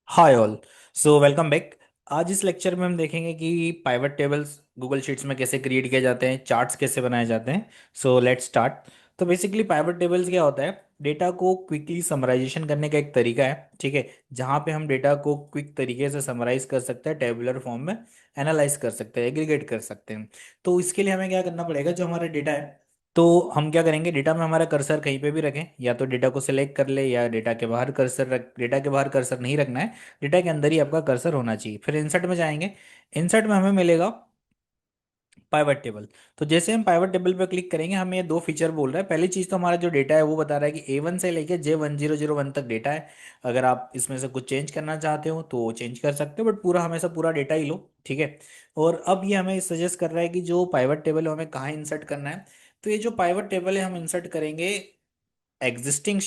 Hi all. So welcome back. आज इस lecture में हम देखेंगे कि पाइवट टेबल्स गूगल शीट्स में कैसे क्रिएट किए जाते हैं, चार्ट्स कैसे बनाए जाते हैं। So let's start. तो बेसिकली पाइवट टेबल्स क्या होता है? डेटा को क्विकली समराइजेशन करने का एक तरीका है, ठीक है, जहाँ पे हम डेटा को क्विक तरीके से समराइज कर सकते हैं, टेबुलर फॉर्म में एनालाइज कर सकते हैं, एग्रीगेट कर सकते हैं। तो इसके लिए हमें क्या करना पड़ेगा? जो हमारा डेटा है, तो हम क्या करेंगे, डेटा में हमारा कर्सर कहीं पे भी रखें, या तो डेटा को सिलेक्ट कर ले या डेटा के बाहर कर्सर रख, डेटा के बाहर कर्सर नहीं रखना है, डेटा के अंदर ही आपका कर्सर होना चाहिए। फिर इंसर्ट में जाएंगे। इंसर्ट में हमें मिलेगा पाइवट टेबल। तो जैसे हम पाइवट टेबल पर क्लिक करेंगे, हमें ये दो फीचर बोल रहा है। पहली चीज़ तो हमारा जो डेटा है वो बता रहा है कि A1 से लेके J1001 तक डेटा है। अगर आप इसमें से कुछ चेंज करना चाहते हो तो चेंज कर सकते हो, बट पूरा हमेशा पूरा डेटा ही लो, ठीक है। और अब ये हमें सजेस्ट कर रहा है कि जो पाइवट टेबल है हमें कहाँ इंसर्ट करना है। तो ये जो पाइवट टेबल है हम इंसर्ट करेंगे एग्जिस्टिंग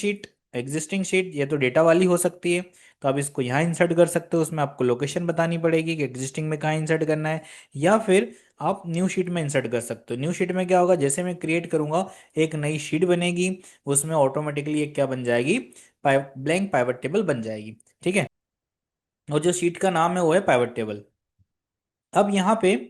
शीट या तो डेटा वाली हो सकती है। तो आप इसको यहाँ इंसर्ट कर सकते हो, उसमें आपको लोकेशन बतानी पड़ेगी कि एग्जिस्टिंग में कहाँ इंसर्ट करना है। या फिर आप न्यू शीट में इंसर्ट कर सकते हो। न्यू शीट में क्या होगा, जैसे मैं क्रिएट करूंगा एक नई शीट बनेगी, उसमें ऑटोमेटिकली एक क्या बन जाएगी, ब्लैंक पाइवट टेबल बन जाएगी, ठीक है। और जो शीट का नाम है वो है पाइवट टेबल। अब यहाँ पे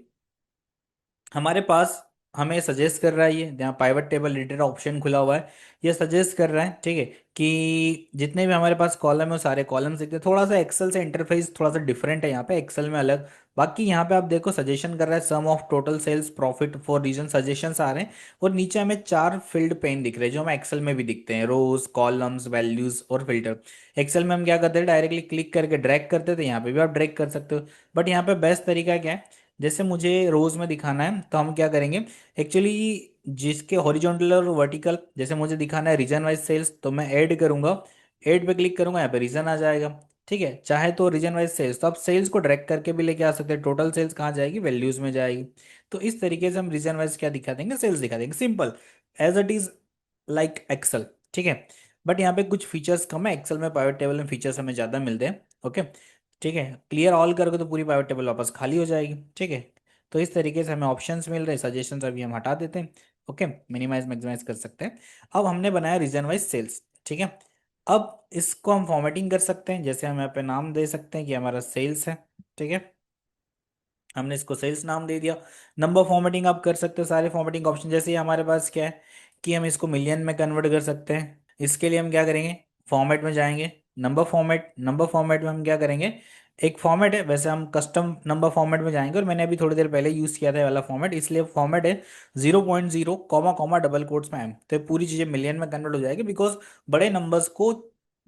हमारे पास हमें सजेस्ट कर रहा है, ये जहाँ पाइवट टेबल एडिटर ऑप्शन खुला हुआ है, ये सजेस्ट कर रहा है, ठीक है, कि जितने भी हमारे पास कॉलम है वो सारे कॉलम दिखते हैं। थोड़ा सा एक्सेल से इंटरफेस थोड़ा सा डिफरेंट है, यहाँ पे एक्सेल में अलग। बाकी यहाँ पे आप देखो सजेशन कर रहा है, sum of total sales profit for region, suggestions आ रहे हैं। और नीचे हमें चार फील्ड पेन दिख रहे हैं जो हमें एक्सेल में भी दिखते हैं, रोज, कॉलम्स, वैल्यूज और फिल्टर। एक्सेल में हम क्या करते हैं, डायरेक्टली क्लिक करके ड्रैग करते थे, यहाँ पे भी आप ड्रैग कर सकते हो। बट यहाँ पे बेस्ट तरीका क्या है, जैसे मुझे रोज में दिखाना है तो हम क्या करेंगे, एक्चुअली जिसके हॉरिजॉन्टल और वर्टिकल, जैसे मुझे दिखाना है रीजन वाइज सेल्स, तो मैं ऐड करूंगा, ऐड पे क्लिक करूंगा, यहाँ पे रीजन आ जाएगा, ठीक है। चाहे तो रीजन वाइज सेल्स, तो आप सेल्स को ड्रैग करके भी लेके आ सकते हैं। टोटल सेल्स कहाँ जाएगी, वैल्यूज में जाएगी। तो इस तरीके से हम रीजन वाइज क्या दिखा देंगे, सेल्स दिखा देंगे, simple as it is, like Excel, ठीक है। बट यहाँ पे कुछ फीचर्स कम है, एक्सेल में पाइवट टेबल में फीचर्स हमें ज़्यादा मिलते हैं, ओके। ठीक है, क्लियर ऑल करोगे तो पूरी पाइवट टेबल वापस खाली हो जाएगी, ठीक है। तो इस तरीके से हमें ऑप्शंस मिल रहे हैं, सजेशंस अभी हम हटा देते हैं, ओके, मिनिमाइज मैक्सिमाइज कर सकते हैं। अब हमने बनाया रीजन वाइज सेल्स, ठीक है। अब इसको हम फॉर्मेटिंग कर सकते हैं, जैसे हम यहाँ पे नाम दे सकते हैं कि हमारा सेल्स है, ठीक है। हमने इसको सेल्स नाम दे दिया। नंबर फॉर्मेटिंग आप कर सकते हो, सारे फॉर्मेटिंग ऑप्शन, जैसे ही हमारे पास क्या है कि हम इसको मिलियन में कन्वर्ट कर सकते हैं। इसके लिए हम क्या करेंगे, फॉर्मेट में जाएंगे, नंबर फॉर्मेट में हम क्या करेंगे, एक फॉर्मेट है, वैसे हम कस्टम नंबर फॉर्मेट में जाएंगे, और मैंने अभी थोड़ी देर पहले यूज़ किया था ये वाला फॉर्मेट, इसलिए फॉर्मेट है 0.0 कॉमा कॉमा डबल कोट्स में एम, तो ये पूरी चीज़ें मिलियन में कन्वर्ट हो जाएगी, बिकॉज बड़े नंबर्स को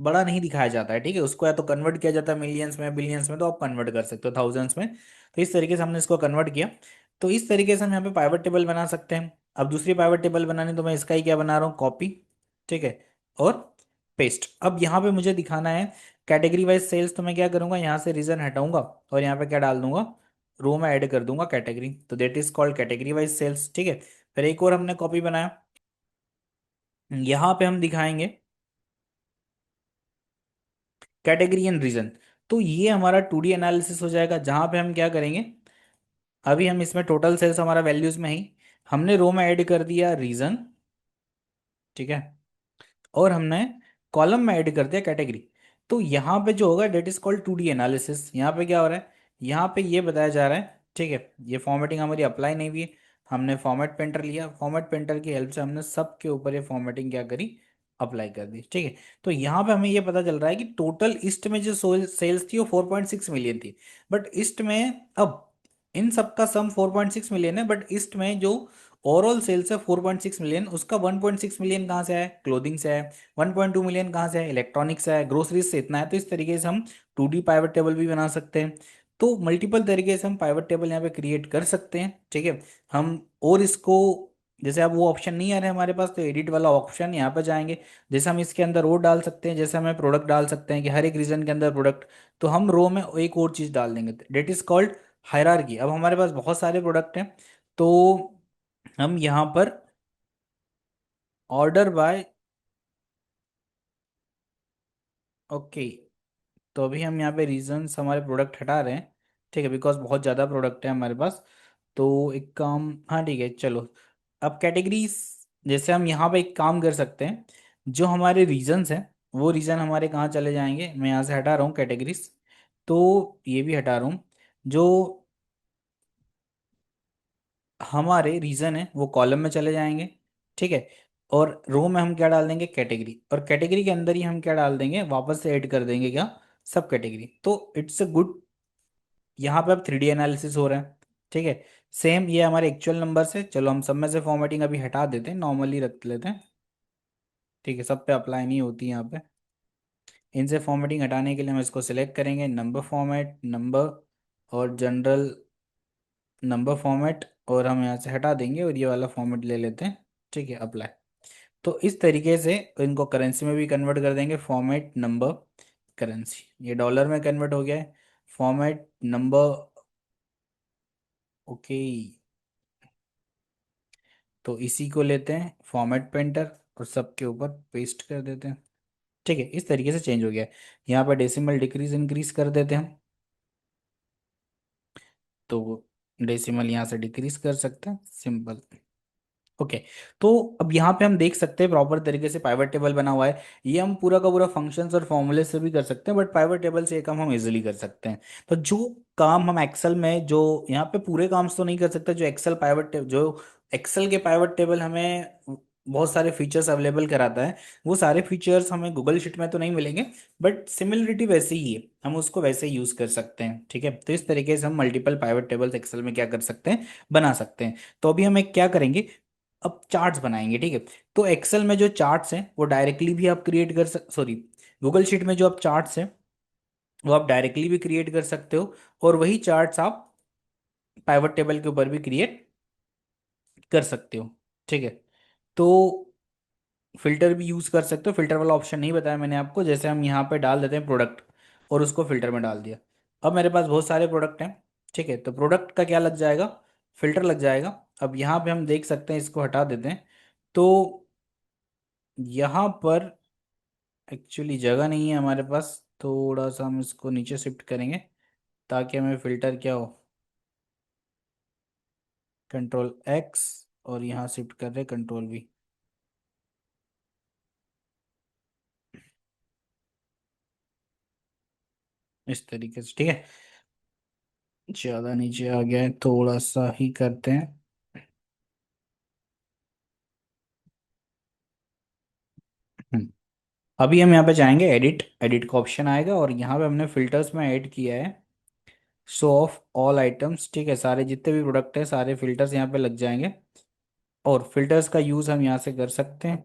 बड़ा नहीं दिखाया जाता है, ठीक है, उसको या तो कन्वर्ट किया जाता है मिलियंस में, बिलियंस में, तो आप कन्वर्ट कर सकते हो थाउजेंड्स में। तो इस तरीके से हमने इसको कन्वर्ट किया। तो इस तरीके से हम यहाँ पे पाइवट टेबल बना सकते हैं। अब दूसरी पाइवट टेबल बनानी, तो मैं इसका ही क्या बना रहा हूँ, कॉपी, ठीक है, और पेस्ट। अब यहाँ पे मुझे दिखाना है कैटेगरी वाइज सेल्स, तो मैं क्या करूँगा, यहाँ से रीजन हटाऊंगा और यहाँ पे क्या डाल दूंगा, रो में ऐड कर दूंगा कैटेगरी, तो that is called category wise sales, ठीक है। फिर एक और हमने कॉपी बनाया, यहाँ पे हम दिखाएंगे कैटेगरी एंड रीजन। तो ये हमारा 2D एनालिसिस हो जाएगा, जहाँ पे हम क्या करेंगे, अभी हम इसमें टोटल सेल्स हमारा वैल्यूज में ही, हमने रो में ऐड कर दिया रीजन, ठीक है, और हमने कॉलम में ऐड कर दिया कैटेगरी। तो यहाँ पे जो होगा date is called 2D analysis. यहाँ पे क्या हो रहा है, यहाँ पे ये बताया जा रहा है, ठीक है, ये फॉर्मेटिंग हमारी अप्लाई नहीं हुई है, हमने फॉर्मेट पेंटर लिया, फॉर्मेट पेंटर की हेल्प से हमने सबके ऊपर ये फॉर्मेटिंग क्या करी, अप्लाई कर दी, ठीक है। तो यहाँ पे हमें ये पता चल रहा है कि टोटल ईस्ट में जो सेल्स थी वो 4.6 मिलियन थी। बट ईस्ट में अब इन सबका सम 4.6 मिलियन है, बट ईस्ट में जो ओवरऑल सेल्स है 4.6 मिलियन, उसका 1.6 मिलियन कहाँ से है, क्लोथिंग से है, 1.2 मिलियन कहाँ से है, इलेक्ट्रॉनिक्स से है, ग्रोसरीज से इतना है। तो इस तरीके से हम 2D पाइवट टेबल भी बना सकते हैं। तो मल्टीपल तरीके से हम पाइवट टेबल यहाँ पे क्रिएट कर सकते हैं, ठीक है। हम और इसको, जैसे अब वो ऑप्शन नहीं आ रहा है हमारे पास, तो एडिट वाला ऑप्शन यहाँ पे जाएंगे, जैसे हम इसके अंदर और डाल सकते हैं, जैसे हमें प्रोडक्ट डाल सकते हैं कि हर एक रीजन के अंदर प्रोडक्ट, तो हम रो में एक और चीज डाल देंगे, डेट इज कॉल्ड हायरार्की। अब हमारे पास बहुत सारे प्रोडक्ट हैं, तो हम यहाँ पर ऑर्डर बाय, ओके, तो अभी हम यहाँ पे रीजंस हमारे प्रोडक्ट हटा रहे हैं, ठीक है, बिकॉज बहुत ज़्यादा प्रोडक्ट है हमारे पास। तो एक काम, हाँ ठीक है चलो, अब कैटेगरीज, जैसे हम यहाँ पे एक काम कर सकते हैं, जो हमारे रीजंस हैं वो रीजन हमारे कहाँ चले जाएंगे, मैं यहाँ से हटा रहा हूँ कैटेगरीज, तो ये भी हटा रहा हूँ। जो हमारे रीजन है वो कॉलम में चले जाएंगे, ठीक है। और रो में हम क्या डाल देंगे, कैटेगरी, और कैटेगरी के अंदर ही हम क्या डाल देंगे, वापस से ऐड कर देंगे क्या, सब कैटेगरी। तो इट्स अ गुड, यहाँ पे अब 3D एनालिसिस हो रहा है, ठीक है। सेम ये हमारे एक्चुअल नंबर से, चलो हम सब में से फॉर्मेटिंग अभी हटा देते हैं, नॉर्मली रख लेते हैं, ठीक है। सब पे अप्लाई नहीं होती यहाँ पे। इनसे फॉर्मेटिंग हटाने के लिए हम इसको सिलेक्ट करेंगे, नंबर फॉर्मेट, नंबर, और जनरल नंबर फॉर्मेट, और हम यहाँ से हटा देंगे और ये वाला फॉर्मेट ले लेते हैं, ठीक है, अप्लाई। तो इस तरीके से इनको करेंसी में भी कन्वर्ट कर देंगे, फॉर्मेट नंबर करेंसी, ये डॉलर में कन्वर्ट हो गया है, फॉर्मेट नंबर। ओके, तो इसी को लेते हैं फॉर्मेट पेंटर और सबके ऊपर पेस्ट कर देते हैं, ठीक है। इस तरीके से चेंज हो गया है। यहाँ पर डेसिमल डिक्रीज इंक्रीज कर देते हैं, तो डेसिमल यहाँ से डिक्रीज कर सकते हैं, सिंपल। ओके, तो अब यहाँ पे हम देख सकते हैं प्रॉपर तरीके से पाइवट टेबल बना हुआ है। ये हम पूरा का पूरा फंक्शंस और फॉर्मूले से भी कर सकते हैं, बट पाइवट टेबल से ये काम हम इजीली कर सकते हैं। तो जो काम हम एक्सेल में, जो यहाँ पे पूरे काम तो नहीं कर सकते, जो एक्सेल पाइवट टेबल, जो एक्सेल के पाइवट टेबल हमें बहुत सारे फीचर्स अवेलेबल कराता है, वो सारे फीचर्स हमें गूगल शीट में तो नहीं मिलेंगे, बट सिमिलरिटी वैसे ही है, हम उसको वैसे यूज कर सकते हैं, ठीक है। तो इस तरीके से हम मल्टीपल पाइवट टेबल्स एक्सेल में क्या कर सकते हैं, बना सकते हैं। तो अभी हम एक क्या करेंगे, अब चार्ट्स बनाएंगे, ठीक है। तो एक्सेल में जो चार्ट्स हैं वो डायरेक्टली भी आप क्रिएट कर सक सॉरी, गूगल शीट में जो आप चार्ट्स हैं वो आप डायरेक्टली भी क्रिएट कर सकते हो, और वही चार्ट्स आप पाइवट टेबल के ऊपर भी क्रिएट कर सकते हो, ठीक है। तो फिल्टर भी यूज कर सकते हो, फिल्टर वाला ऑप्शन नहीं बताया मैंने आपको। जैसे हम यहाँ पे डाल देते हैं प्रोडक्ट, और उसको फिल्टर में डाल दिया। अब मेरे पास बहुत सारे प्रोडक्ट हैं, ठीक है, तो प्रोडक्ट का क्या लग जाएगा, फिल्टर लग जाएगा। अब यहाँ पे हम देख सकते हैं, इसको हटा देते हैं। तो यहाँ पर एक्चुअली जगह नहीं है हमारे पास, थोड़ा सा हम इसको नीचे शिफ्ट करेंगे ताकि हमें फिल्टर क्या हो, कंट्रोल एक्स, और यहाँ शिफ्ट कर रहे कंट्रोल वी, इस तरीके से, ठीक है। ज़्यादा नीचे आ गया है, थोड़ा सा ही करते हैं। हम्म, अभी हम यहाँ पे जाएंगे, एडिट, एडिट का ऑप्शन आएगा, और यहाँ पे हमने फिल्टर्स में ऐड किया है शो ऑफ ऑल आइटम्स, ठीक है। सारे जितने भी प्रोडक्ट है सारे फिल्टर्स यहाँ पे लग जाएंगे, और फिल्टर्स का यूज़ हम यहाँ से कर सकते हैं,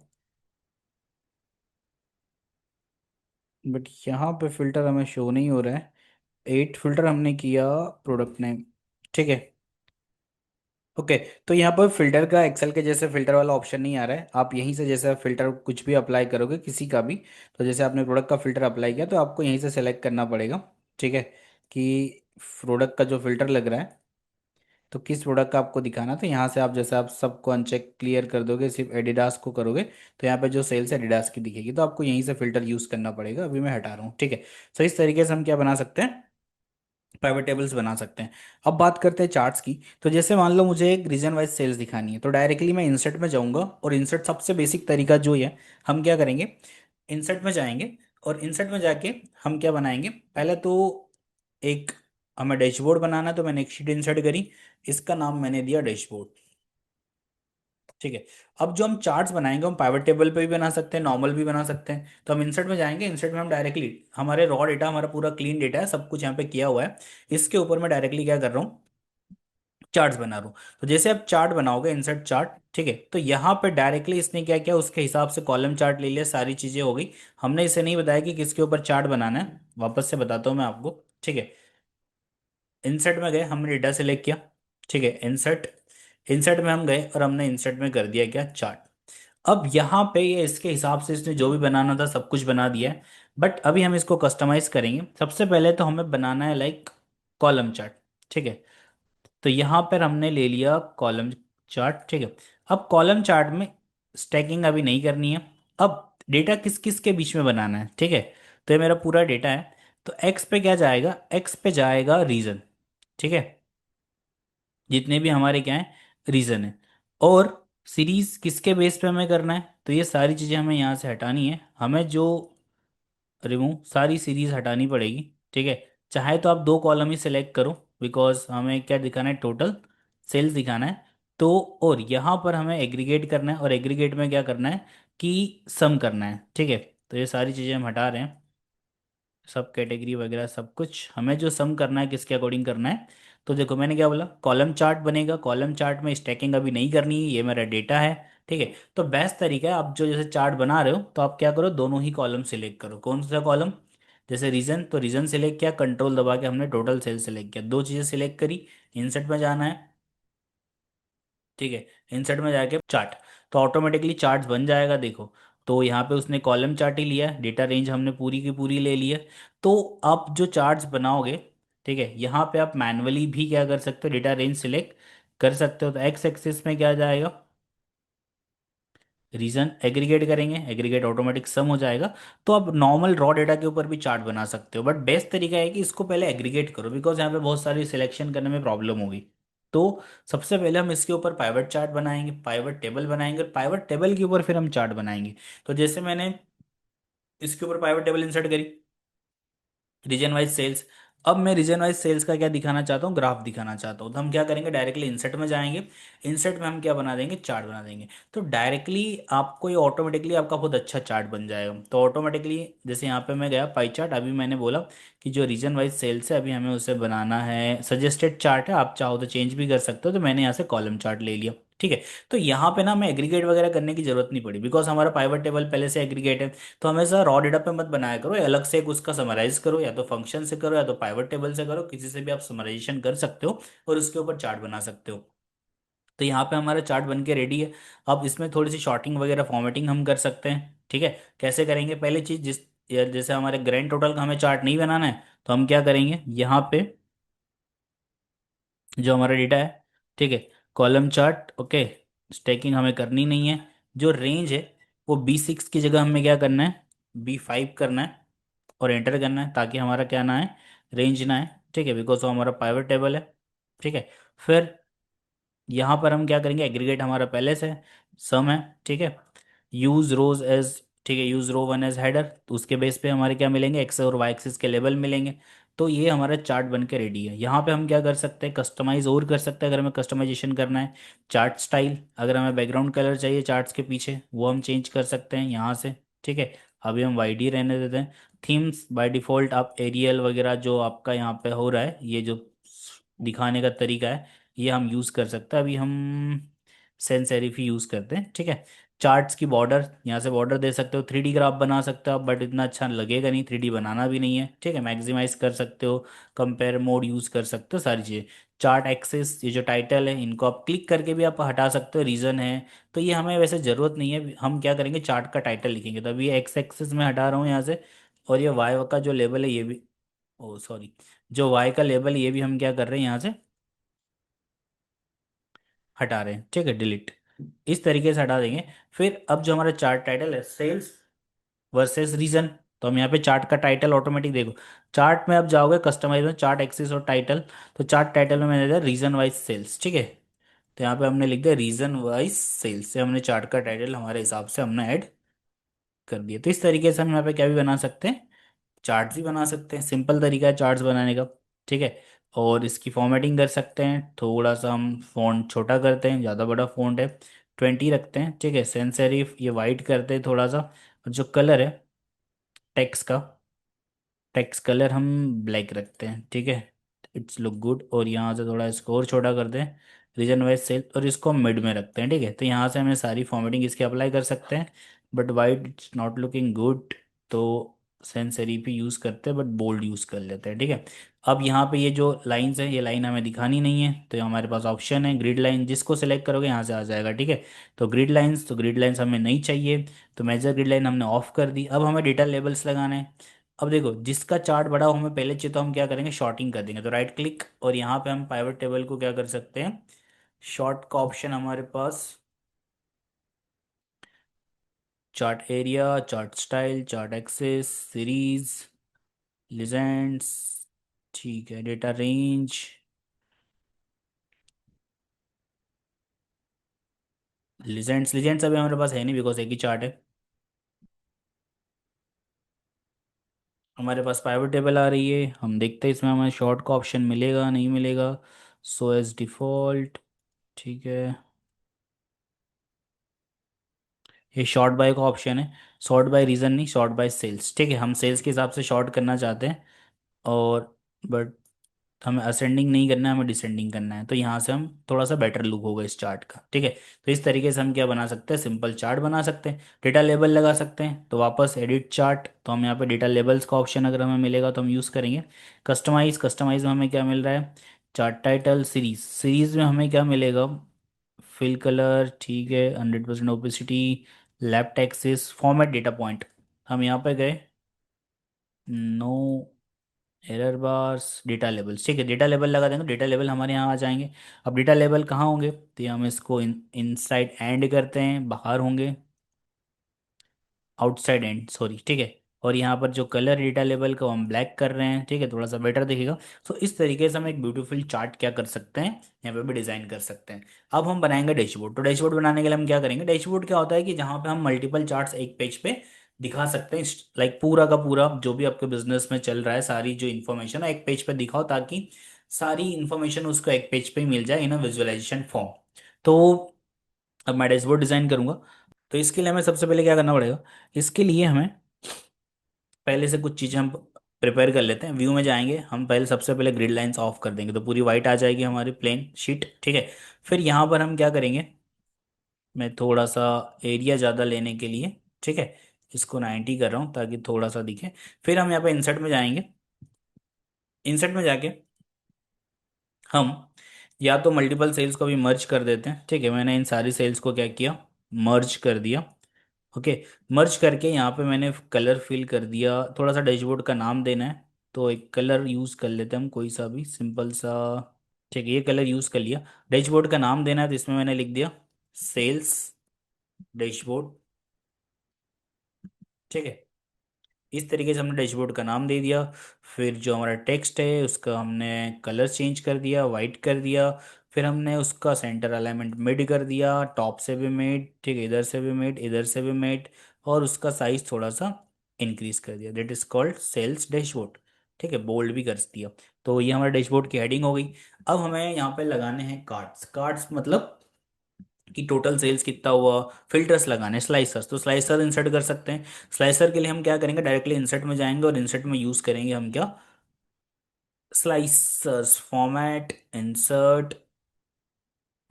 बट यहाँ पे फिल्टर हमें शो नहीं हो रहा है। 8 फिल्टर हमने किया प्रोडक्ट नेम, ठीक है। ओके, तो यहाँ पर फिल्टर का एक्सेल के जैसे फिल्टर वाला ऑप्शन नहीं आ रहा है। आप यहीं से जैसे फिल्टर कुछ भी अप्लाई करोगे किसी का भी, तो जैसे आपने प्रोडक्ट का फिल्टर अप्लाई किया तो आपको यहीं से सेलेक्ट करना पड़ेगा, ठीक है, कि प्रोडक्ट का जो फिल्टर लग रहा है, तो किस प्रोडक्ट का आपको दिखाना। तो यहाँ से आप जैसे आप सबको अनचेक क्लियर कर दोगे, सिर्फ एडिडास को करोगे, तो यहाँ पे जो सेल्स है एडिडास की दिखेगी, तो आपको यहीं से फिल्टर यूज़ करना पड़ेगा। अभी मैं हटा रहा हूँ, ठीक है। तो इस तरीके से हम क्या बना सकते हैं, प्राइवेट टेबल्स बना सकते हैं। अब बात करते हैं चार्ट्स की। तो जैसे मान लो मुझे एक रीजन वाइज सेल्स दिखानी है, तो डायरेक्टली मैं इंसर्ट में जाऊंगा, और इंसर्ट सबसे बेसिक तरीका जो है, हम क्या करेंगे, इंसर्ट में जाएंगे, और इंसर्ट में जाके हम क्या बनाएंगे, पहले तो एक, हमें डैशबोर्ड बनाना है, तो मैंने एक शीट इंसर्ट करी, इसका नाम मैंने दिया डैशबोर्ड, ठीक है। अब जो हम चार्ट्स बनाएंगे, हम पाइवट टेबल पे भी बना सकते हैं, नॉर्मल भी बना सकते हैं। तो हम इंसर्ट में जाएंगे, इंसर्ट में हम डायरेक्टली हमारे रॉ डेटा, हमारा पूरा क्लीन डेटा है, सब कुछ यहाँ पे किया हुआ है, इसके ऊपर मैं डायरेक्टली क्या कर रहा हूँ, चार्ट्स बना रहा हूँ। तो जैसे आप चार्ट बनाओगे, इंसर्ट चार्ट, ठीक है, तो यहाँ पे डायरेक्टली इसने क्या किया, उसके हिसाब से कॉलम चार्ट ले लिया, सारी चीजें हो गई। हमने इसे नहीं बताया कि किसके ऊपर चार्ट बनाना है, वापस से बताता हूँ मैं आपको, ठीक है। इंसर्ट में गए, हमने डेटा सेलेक्ट किया, ठीक है, इंसर्ट, इंसर्ट में हम गए और हमने इंसर्ट में कर दिया क्या, चार्ट। अब यहाँ पे ये इसके हिसाब से इसने जो भी बनाना था सब कुछ बना दिया है, बट अभी हम इसको कस्टमाइज करेंगे। सबसे पहले तो हमें बनाना है लाइक कॉलम चार्ट, ठीक है। तो यहाँ पर हमने ले लिया कॉलम चार्ट, ठीक है। अब कॉलम चार्ट में स्टैकिंग अभी नहीं करनी है। अब डेटा किस किस के बीच में बनाना है, ठीक है। तो ये मेरा पूरा डेटा है, तो एक्स पे क्या जाएगा, एक्स पे जाएगा रीजन, ठीक है, जितने भी हमारे क्या है, रीजन है। और सीरीज किसके बेस पे हमें करना है, तो ये सारी चीज़ें हमें यहाँ से हटानी है, हमें जो रिमूव, सारी सीरीज हटानी पड़ेगी, ठीक है। चाहे तो आप दो कॉलम ही सिलेक्ट करो, बिकॉज हमें क्या दिखाना है, टोटल सेल्स दिखाना है। तो और यहाँ पर हमें एग्रीगेट करना है, और एग्रीगेट में क्या करना है कि सम करना है, ठीक है। तो ये सारी चीज़ें हम हटा रहे हैं, सब कैटेगरी वगैरह सब कुछ। हमें जो सम करना है किसके अकॉर्डिंग करना है, तो देखो मैंने क्या बोला, कॉलम चार्ट बनेगा। कॉलम चार्ट में स्टैकिंग अभी नहीं करनी है, ये मेरा डेटा है, ठीक है। तो बेस्ट तरीका है, आप जो जैसे चार्ट बना रहे हो तो आप क्या करो, दोनों ही कॉलम सिलेक्ट करो। कौन सा कॉलम, जैसे रीजन, तो रीजन सिलेक्ट किया, कंट्रोल दबा के हमने टोटल सेल सिलेक्ट किया, दो चीज़ें सिलेक्ट करी। इंसर्ट में जाना है, ठीक है। इंसर्ट में जाके चार्ट, तो ऑटोमेटिकली चार्ट बन जाएगा, देखो। तो यहाँ पे उसने कॉलम चार्ट ही लिया, डेटा रेंज हमने पूरी की पूरी ले ली है। तो आप जो चार्ट्स बनाओगे, ठीक है, यहाँ पे आप मैनुअली भी क्या कर सकते हो, डेटा रेंज सिलेक्ट कर सकते हो। तो एक्स एक्सिस में क्या जाएगा, रीजन, एग्रीगेट करेंगे, एग्रीगेट ऑटोमेटिक सम हो जाएगा। तो आप नॉर्मल रॉ डेटा के ऊपर भी चार्ट बना सकते हो, बट बेस्ट तरीका है कि इसको पहले एग्रीगेट करो, बिकॉज यहाँ पे बहुत सारी सिलेक्शन करने में प्रॉब्लम होगी। तो सबसे पहले हम इसके ऊपर पाइवट चार्ट बनाएंगे, पाइवट टेबल बनाएंगे, और पाइवट टेबल के ऊपर फिर हम चार्ट बनाएंगे। तो जैसे मैंने इसके ऊपर पाइवट टेबल इंसर्ट करी, रीजन वाइज सेल्स। अब मैं रीजन वाइज सेल्स का क्या दिखाना चाहता हूँ, ग्राफ दिखाना चाहता हूँ। तो हम क्या करेंगे, डायरेक्टली इंसर्ट में जाएंगे, इंसर्ट में हम क्या बना देंगे, चार्ट बना देंगे। तो डायरेक्टली आपको ये ऑटोमेटिकली आपका बहुत अच्छा चार्ट बन जाएगा। तो ऑटोमेटिकली जैसे यहाँ पे मैं गया पाई चार्ट, अभी मैंने बोला कि जो रीजन वाइज सेल्स है अभी हमें उसे बनाना है, सजेस्टेड चार्ट है, आप चाहो तो चेंज भी कर सकते हो। तो मैंने यहाँ से कॉलम चार्ट ले लिया, ठीक है। तो यहाँ पे ना हमें एग्रीगेट वगैरह करने की जरूरत नहीं पड़ी, बिकॉज हमारा पाइवट टेबल पहले से एग्रीगेट है। तो हमेशा रॉ डेटा पे मत बनाया करो, ये अलग से एक उसका समराइज करो, या तो फंक्शन से करो या तो पाइवट टेबल से करो, किसी से भी आप समराइजेशन कर सकते हो और उसके ऊपर चार्ट बना सकते हो। तो यहाँ पे हमारा चार्ट बन के रेडी है। अब इसमें थोड़ी सी शॉर्टिंग वगैरह फॉर्मेटिंग हम कर सकते हैं, ठीक है। कैसे करेंगे, पहली चीज जिस, या जैसे हमारे ग्रैंड टोटल का हमें चार्ट नहीं बनाना है, तो हम क्या करेंगे, यहाँ पे जो हमारा डेटा है, ठीक है, कॉलम चार्ट, ओके, स्टैकिंग हमें करनी नहीं है। जो रेंज है वो B6 की जगह हमें क्या करना है, B5 करना है, और एंटर करना है, ताकि हमारा क्या ना है, रेंज ना है, ठीक है, बिकॉज वो हमारा पाइवट टेबल है, ठीक है। फिर यहाँ पर हम क्या करेंगे, एग्रीगेट हमारा पहले से सम है, ठीक है। यूज रोज एज, ठीक है, यूज रो वन एज हेडर, तो उसके बेस पे हमारे क्या मिलेंगे, एक्स और वाई एक्सिस के लेबल मिलेंगे। तो ये हमारा चार्ट बन के रेडी है। यहाँ पे हम क्या कर सकते हैं, कस्टमाइज और कर सकते हैं, अगर हमें कस्टमाइजेशन करना है। चार्ट स्टाइल, अगर हमें बैकग्राउंड कलर चाहिए चार्ट्स के पीछे, वो हम चेंज कर सकते हैं यहाँ से, ठीक है। अभी हम वाइड ही रहने देते हैं। थीम्स बाय डिफ़ॉल्ट आप एरियल वगैरह जो आपका यहाँ पे हो रहा है, ये जो दिखाने का तरीका है, ये हम यूज़ कर सकते हैं। अभी हम सेंस सेरिफ ही यूज़ करते हैं, ठीक है। चार्ट्स की बॉर्डर, यहाँ से बॉर्डर दे सकते हो, 3D ग्राफ बना सकते हो आप, बट इतना अच्छा लगेगा नहीं, 3D बनाना भी नहीं है, ठीक है। मैक्सिमाइज कर सकते हो, कंपेयर मोड यूज़ कर सकते हो, सारी चीज़ें। चार्ट एक्सेस, ये जो टाइटल है इनको आप क्लिक करके भी आप हटा सकते हो, रीज़न है। तो ये हमें वैसे ज़रूरत नहीं है, हम क्या करेंगे, चार्ट का टाइटल लिखेंगे। तो अभी ये एक्स एक्सेस में हटा रहा हूँ यहाँ से, और ये वाई का जो लेबल है ये भी, ओ सॉरी, जो वाई का लेबल है ये भी हम क्या कर रहे हैं, यहाँ से हटा रहे हैं, ठीक है, डिलीट। इस तरीके से हटा देंगे। फिर अब जो हमारा चार्ट टाइटल है, सेल्स वर्सेस रीजन, तो हम यहाँ पे चार्ट का टाइटल ऑटोमेटिक देखो, चार्ट में अब जाओगे कस्टमाइज में, चार्ट एक्सिस और टाइटल। तो चार्ट टाइटल में मैंने दिया रीजन वाइज सेल्स, ठीक है। तो यहाँ पे हमने लिख दिया रीजन वाइज सेल्स, से हमने चार्ट का टाइटल हमारे हिसाब से हमने ऐड कर दिया। तो इस तरीके से हम यहाँ पे क्या भी बना सकते हैं, चार्ट्स भी बना सकते हैं। सिंपल तरीका है चार्ट्स बनाने का, ठीक है। और इसकी फॉर्मेटिंग कर सकते हैं, थोड़ा सा हम फॉन्ट छोटा करते हैं, ज़्यादा बड़ा फॉन्ट है, 20 रखते हैं, ठीक है। सेंस सेरिफ ये वाइट करते हैं थोड़ा सा, और जो कलर है टेक्स्ट का, टेक्स्ट कलर हम ब्लैक रखते हैं, ठीक है। It's look good. और यहाँ से थोड़ा स्कोर छोटा कर दें, रीजन वाइज सेल, और इसको मिड में रखते हैं, ठीक है। तो यहाँ से हमें सारी फॉर्मेटिंग इसकी अप्लाई कर सकते हैं, but white it's not looking good. तो सेंस सेरिफ ही यूज़ करते हैं, बट बोल्ड यूज़ कर लेते हैं, ठीक है। अब यहाँ पे ये जो लाइंस है, ये लाइन हमें दिखानी नहीं है, तो हमारे पास ऑप्शन है ग्रिड लाइन, जिसको सिलेक्ट करोगे यहाँ से आ जाएगा, ठीक है। तो ग्रिड लाइंस, तो ग्रिड लाइंस हमें नहीं चाहिए, तो मेजर ग्रिड लाइन हमने ऑफ कर दी। अब हमें डेटा लेबल्स लगाने हैं। अब देखो, जिसका चार्ट बड़ा हो हमें पहले चाहिए, तो हम क्या करेंगे, शॉर्टिंग कर देंगे। तो राइट क्लिक, और यहाँ पे हम पाइवट टेबल को क्या कर सकते हैं, शॉर्ट का ऑप्शन हमारे पास, chart area, chart style, chart axes, series, legends, ठीक है, डेटा रेंज, लिजेंड्स, लिजेंड्स अभी हमारे पास है नहीं, बिकॉज एक ही चार्ट है। हमारे पास पाइवट टेबल आ रही है, हम देखते हैं इसमें हमें शॉर्ट का ऑप्शन मिलेगा नहीं मिलेगा। सो एज डिफ़ॉल्ट, ठीक है, ये शॉर्ट बाय का ऑप्शन है। शॉर्ट बाय रीज़न नहीं, शॉर्ट बाय सेल्स, ठीक है, हम सेल्स के हिसाब से शॉर्ट करना चाहते हैं। और बट हमें असेंडिंग नहीं करना है, हमें डिसेंडिंग करना है, तो यहाँ से हम थोड़ा सा बेटर लुक होगा इस चार्ट का, ठीक है। तो इस तरीके से हम क्या बना सकते हैं, सिंपल चार्ट बना सकते हैं, डेटा लेबल लगा सकते हैं। तो वापस एडिट चार्ट, तो हम यहाँ पे डेटा लेबल्स का ऑप्शन अगर हमें मिलेगा तो हम यूज़ करेंगे। कस्टमाइज, कस्टमाइज में हमें क्या मिल रहा है, चार्ट टाइटल, सीरीज, सीरीज में हमें क्या मिलेगा, फिल कलर, ठीक है, 100% opacity, left axis, format data point. हम यहाँ पे गए, no error bars, data labels, ठीक है, डेटा लेबल लगा देंगे, डेटा लेबल हमारे यहाँ आ जाएंगे। अब डेटा लेबल कहाँ होंगे, तो ये हम इसको इनसाइड एंड करते हैं, बाहर होंगे, आउटसाइड एंड, सॉरी, ठीक है। और यहाँ पर जो कलर डेटा लेबल का वो हम ब्लैक कर रहे हैं, ठीक है, थोड़ा सा बेटर दिखेगा। तो इस तरीके से हम एक ब्यूटीफुल चार्ट क्या कर सकते हैं, यहाँ पे भी डिजाइन कर सकते हैं। अब हम बनाएंगे डैशबोर्ड। तो डैशबोर्ड बनाने के लिए हम क्या करेंगे, डैशबोर्ड क्या होता है कि जहाँ पे हम मल्टीपल चार्ट्स एक पेज पे दिखा सकते हैं, लाइक पूरा का पूरा जो भी आपके बिजनेस में चल रहा है, सारी जो इन्फॉर्मेशन है एक पेज पे दिखाओ, ताकि सारी इन्फॉर्मेशन उसको एक पेज पे ही मिल जाए इन अ विजुअलाइजेशन फॉर्म। तो अब मैं डैशबोर्ड डिजाइन करूंगा। तो इसके लिए हमें सबसे पहले क्या करना पड़ेगा, इसके लिए हमें पहले से कुछ चीज़ें हम प्रिपेयर कर लेते हैं। व्यू में जाएंगे हम, पहले सबसे पहले ग्रिड लाइंस ऑफ कर देंगे, तो पूरी वाइट आ जाएगी हमारी प्लेन शीट, ठीक है। फिर यहाँ पर हम क्या करेंगे, मैं थोड़ा सा एरिया ज़्यादा लेने के लिए, ठीक है, इसको 90 कर रहा हूँ ताकि थोड़ा सा दिखे। फिर हम यहाँ पे इंसर्ट में जाएंगे, इंसर्ट में जाके हम या तो मल्टीपल सेल्स को भी मर्ज कर देते हैं, ठीक है। मैंने इन सारी सेल्स को क्या किया, मर्ज कर दिया, ओके। मर्ज करके यहाँ पे मैंने कलर फिल कर दिया, थोड़ा सा डैशबोर्ड का नाम देना है, तो एक कलर यूज़ कर लेते हैं हम, कोई सा भी सिंपल सा, ठीक है, ये कलर यूज़ कर लिया। डैशबोर्ड का नाम देना है, तो इसमें मैंने लिख दिया सेल्स डैशबोर्ड, ठीक है। इस तरीके से हमने डैशबोर्ड का नाम दे दिया। फिर जो हमारा टेक्स्ट है उसका हमने कलर चेंज कर दिया, वाइट कर दिया। फिर हमने उसका सेंटर अलाइनमेंट मिड कर दिया, टॉप से भी मिड, ठीक है, इधर से भी मिड, इधर से भी मिड। और उसका साइज थोड़ा सा इंक्रीज कर दिया, that is called sales dashboard, ठीक है, बोल्ड भी कर दिया। तो ये हमारे डैशबोर्ड की हेडिंग हो गई। अब हमें यहाँ पे लगाने हैं कार्ड्स, कार्ड्स मतलब कि टोटल सेल्स कितना हुआ। फिल्टर्स लगाने, स्लाइसर्स, तो स्लाइसर इंसर्ट कर सकते हैं। स्लाइसर के लिए हम क्या करेंगे, डायरेक्टली इंसर्ट में जाएंगे और इंसर्ट में यूज करेंगे हम क्या, slicers, format, insert,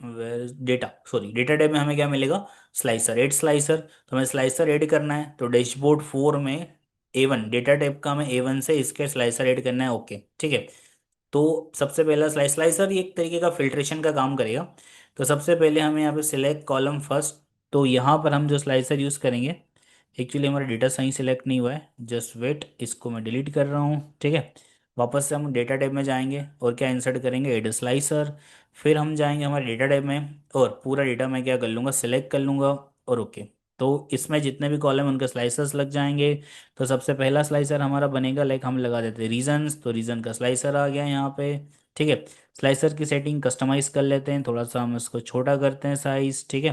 data, sorry, data type में हमें क्या मिलेगा, स्लाइसर, एड स्लाइसर। तो हमें स्लाइसर ऐड करना है, तो डैशबोर्ड 4 में A1 डेटा टाइप का हमें A1 से इसके स्लाइसर ऐड करना है, ओके, ठीक है। तो सबसे पहला स्लाइसर ये एक तरीके का फिल्ट्रेशन का काम करेगा। तो सबसे पहले हमें यहाँ पे सिलेक्ट कॉलम फर्स्ट, तो यहाँ पर हम जो स्लाइसर यूज़ करेंगे, एक्चुअली हमारा डेटा सही सिलेक्ट नहीं हुआ है, जस्ट वेट, इसको मैं डिलीट कर रहा हूँ, ठीक है। वापस से हम डेटा टाइप में जाएंगे और क्या इंसर्ट करेंगे, एड स्लाइसर। फिर हम जाएंगे हमारे डेटा टाइप में और पूरा डेटा मैं क्या कर लूँगा, सिलेक्ट कर लूँगा और ओके। तो इसमें जितने भी कॉलम उनके स्लाइसर्स लग जाएंगे। तो सबसे पहला स्लाइसर हमारा बनेगा, लाइक हम लगा देते हैं रीजन्स, तो रीजन का स्लाइसर आ गया यहाँ पे, ठीक है। स्लाइसर की सेटिंग कस्टमाइज कर लेते हैं, थोड़ा सा हम इसको छोटा करते हैं साइज, ठीक है,